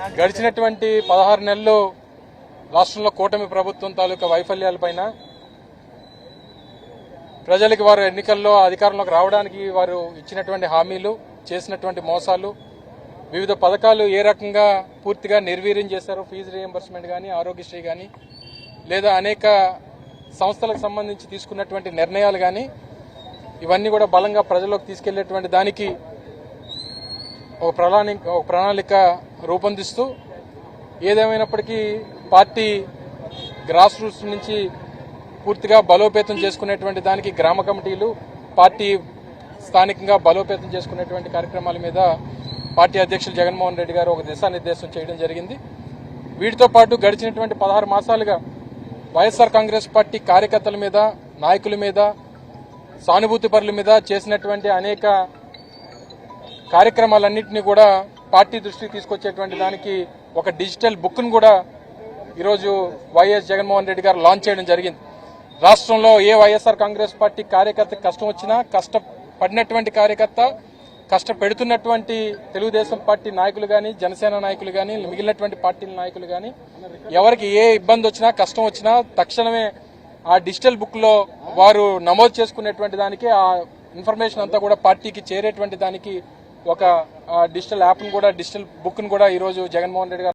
గడిచినటువంటి 16 నెలలు రాష్ట్రంలో కూటమి ప్రభుత్వం తాలూకా వైఫల్యాలపైన ప్రజలకు వారు ఎన్నికల్లో అధికారంలోకి రావడానికి వారు ఇచ్చినటువంటి హామీలు, చేసినటువంటి మోసాలు, వివిధ పథకాలు ఏ రకంగా పూర్తిగా నిర్వీర్యం చేశారు, ఫీజు రీయింబర్స్మెంట్ కానీ, ఆరోగ్యశ్రీ కానీ, లేదా అనేక సంస్థలకు సంబంధించి తీసుకున్నటువంటి నిర్ణయాలు కానీ, ఇవన్నీ కూడా బలంగా ప్రజల్లోకి తీసుకెళ్లేటువంటి దానికి ఒక ప్రణాళిక రూపొందిస్తూ ఏదేమైనప్పటికీ పార్టీ గ్రాస్ రూట్స్ నుంచి పూర్తిగా బలోపేతం చేసుకునేటువంటి దానికి గ్రామ కమిటీలు, పార్టీ స్థానికంగా బలోపేతం చేసుకునేటువంటి కార్యక్రమాల మీద పార్టీ అధ్యక్షులు జగన్మోహన్ రెడ్డి గారు ఒక దిశానిర్దేశం చేయడం జరిగింది. వీటితో పాటు గడిచినటువంటి 16 మాసాలుగా వైఎస్ఆర్ కాంగ్రెస్ పార్టీ కార్యకర్తల మీద, నాయకుల మీద, సానుభూతి పరుల మీద చేసినటువంటి అనేక కార్యక్రమాలన్నింటినీ కూడా పార్టీ దృష్టికి తీసుకొచ్చేటువంటి దానికి ఒక డిజిటల్ బుక్ను కూడా ఈరోజు వైఎస్ జగన్మోహన్ రెడ్డి గారు లాంచ్ చేయడం జరిగింది. రాష్ట్రంలో ఏ వైఎస్ఆర్ కాంగ్రెస్ పార్టీ కార్యకర్తకి కష్టం వచ్చినా, కష్టపడినటువంటి కార్యకర్త, కష్టపెడుతున్నటువంటి తెలుగుదేశం పార్టీ నాయకులు కానీ, జనసేన నాయకులు కానీ, మిగిలినటువంటి పార్టీల నాయకులు కానీ, ఎవరికి ఏ ఇబ్బంది వచ్చినా, కష్టం వచ్చినా తక్షణమే ఆ డిజిటల్ బుక్ లో వారు నమోదు చేసుకునేటువంటి దానికి, ఆ ఇన్ఫర్మేషన్ అంతా కూడా పార్టీకి చేరేటువంటి దానికి ఒక డిజిటల్ యాప్ ను కూడా, డిజిటల్ బుక్ ను కూడా ఈరోజు జగన్మోహన్ రెడ్డి గారు